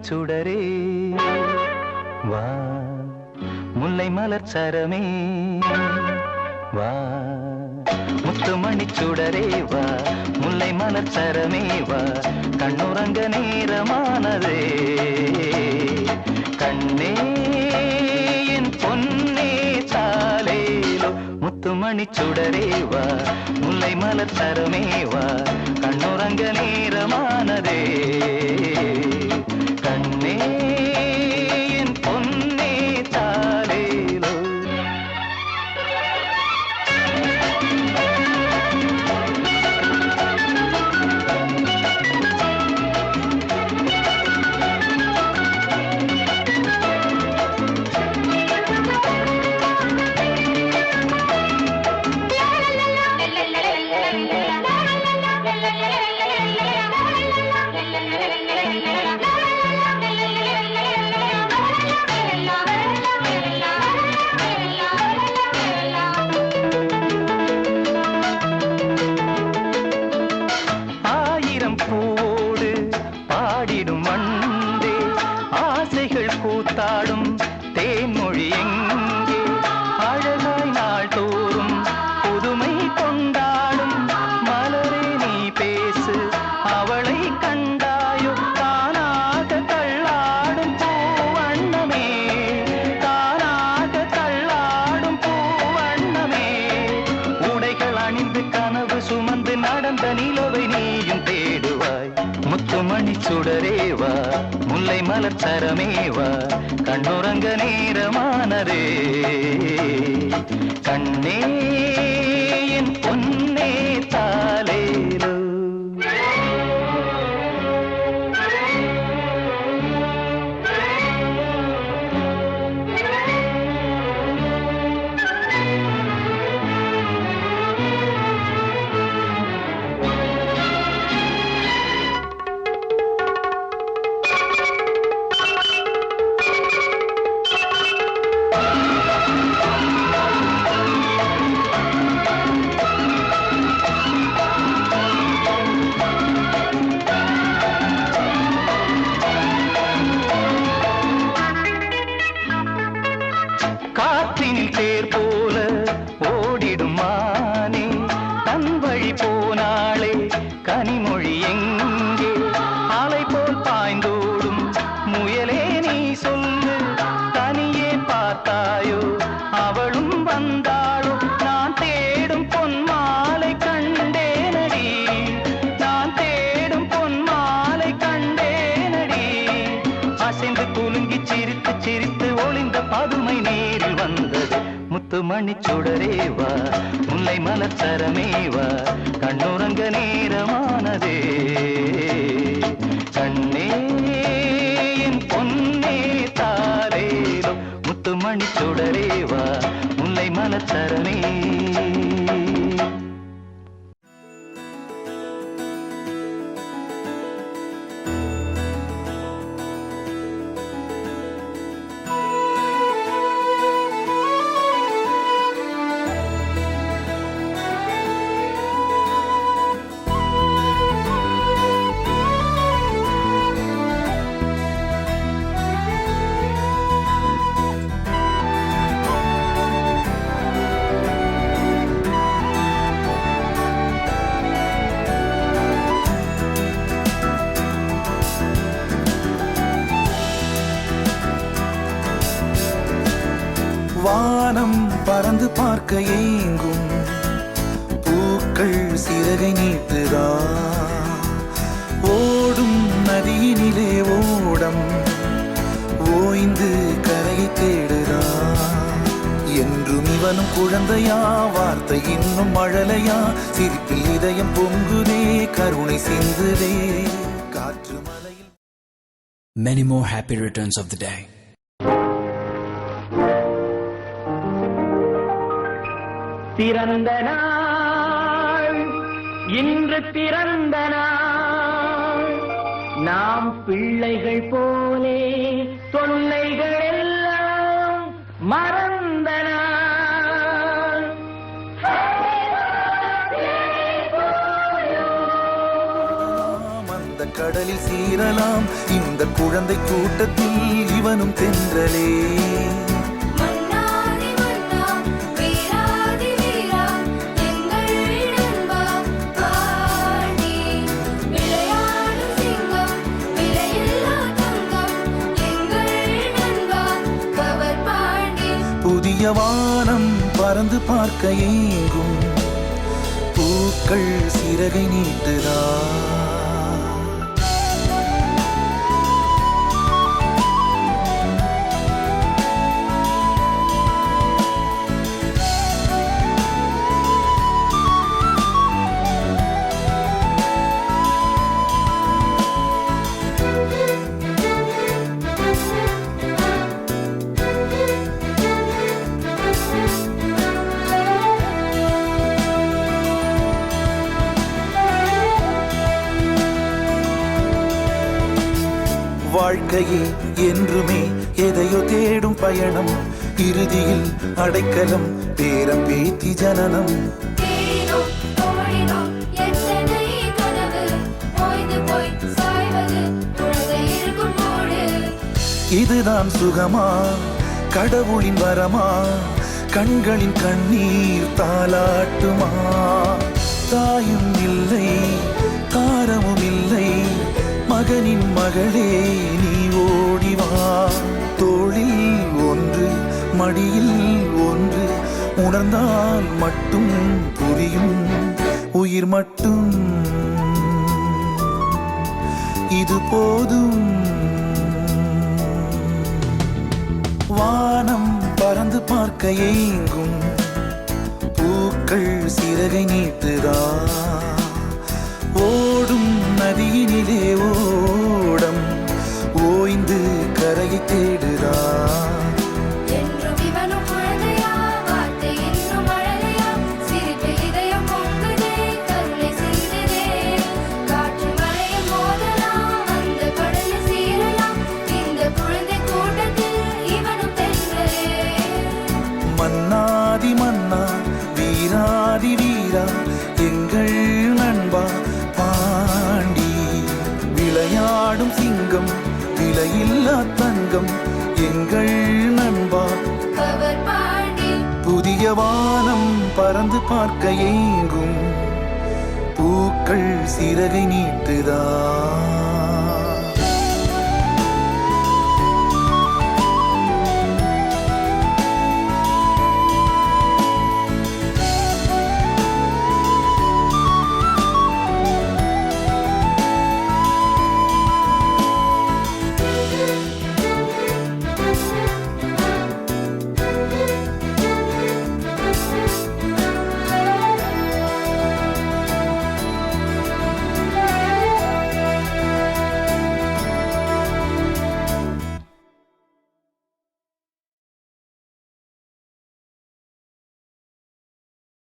சுடரே வா, முல்லை மலர் சரமே வா, முத்துமணி சுடரே வா, முல்லை மலர் சரமே வா, கண்ணுறங்க நேரமானதே கண்ணே என் பொன்னே தாலேலோ. முத்துமணி சுடரே வா, முல்லை மலர் சரமே வா, கண்ணுறங்க நேரமானதே கண்ணே என் பொன்னே தாலேலோ. கூத்தாடும் தேன்மொழி எங்கே, அழகாய் நாள் தோறும் புதுமை கொண்டாடும் மலரே நீ பேசு, அவளை கண்டாயோ தானாக தள்ளாடும் பூவண்ணமே, தானாக தள்ளாடும் பூவண்ணமே. உடைகள் அணிந்து கனவு சுமந்து நடந்த நிலவை நீயும் தேடுவாய். முத்துமணி சுடரேவா, முல்லை மலர் சரமேவா, கண்ணுறங்க நேரமானதே கண்ணே என் பொன்னே தாலேலோ. காற்றினில் தேர் போல ஓடிடும் மானே, தன் வழி போனாளே கனிமொழி எங்கே, அலை போல் பாய்ந்தோடும் முயலே நீ சொல்லு, தனியே பார்த்தாயோ அவளும் வந்தாளோ. நான் தேடும் பொன் மாலை கண்டேனடி, நான் தேடும் பொன் மாலை கண்டேனடி, அசைந்து குலுங்கி சிரித்து சிரித்து ஒளிந்த பதுமை நேரில் வந்தது. முத்துமணி சுடரேவா, முல்லை மலர் சரமேவா, கண்ணுறங்க நேரமானதே கண்ணே என் பொன்னே தாலேலோ. முத்துமணி சுடரேவா, முல்லை மலர் சரமே. வானம் பறந்து பார்க்க ஏங்கும் பூக்கள் சிறகை நீட்டுதா, ஓடும் நதியினிலே ஓடம் ஓய்ந்து கரையை தேடுதா. என்றும் இவனும் குழந்தையா, வார்த்தை இன்னும் மழலையா, சிரிப்பில் இதயம் பொங்குதே, கருணை சிந்துதே காற்று மலையில். Many more happy returns of the day. பிறந்த நாள் இன்று பிறந்த நாள் நாம் பிள்ளைகள் போலே தொல்லைகள் எல்லாம் மறந்த நாள் அந்த கடலில் சீரலாம் இந்த குழந்தை கூட்டத்தில் இவனும் தென்றலே. மன்னாதி மன்னா வீராதி வீரா எங்கள் நண்பா பாண்டி விளையாடும் சிங்கம் விலையில்லா தங்கம் எங்கள் நண்பா பவர் பாண்டி. புதிய வானம் பறந்து பார்க்க ஏங்கும் பூக்கள் சிறகை நீட்டுதா. வாழ்க்கையே என்றுமே எதையோ தேடும் பயணம், இறுதியில் அடைக்கலம் பேரம் பேத்தி ஜனனம். தேடினோம் ஓடினோம் எத்தனை கனவு ஓய்ந்து போய் சாய்வது குழந்தை இருக்கும் போடு. இதுதான் சுகமா கடவுளின் வரமா, கண்களின் கண்ணீர் தாலாட்டுமா. தாயும் இல்லை தாரமும் இல்லை, மகனின் மகளே நீ ஓடிவா. தோளில் ஒன்று மடியில் ஒன்று உணர்ந்தால் மட்டும் புரியும் உயிர் மட்டும் இது போதும். வானம் பறந்து பார்க்க ஏங்கும் பூக்கள் சிறகை நீட்டுதா. ஓடும் நதியினிலே ஓடம் ஓய்ந்து கரையை தேடுதா. என்றும் இவனும் குழந்தையா வார்த்தை இன்னும் மழலையா சிரிப்பு இதயம் பொங்குதே கருணை சிந்துதே. காற்று மழையும் மோதலாம் அந்த கடலில் சீரலாம் இந்த குழந்தை கூட்டத்தில் இவனும் தென்றலே. மன்னாதி மன்னா வீராதி வீரா எங்கள் நண்பா பாண்டி விளையாடும் சிங்கம் விலையில்லா தங்கம் எங்கள் நண்பா பவர் பாண்டி. புதிய வானம் பறந்து பார்க்க ஏங்கும் பூக்கள் சிறகை நீட்டுதா.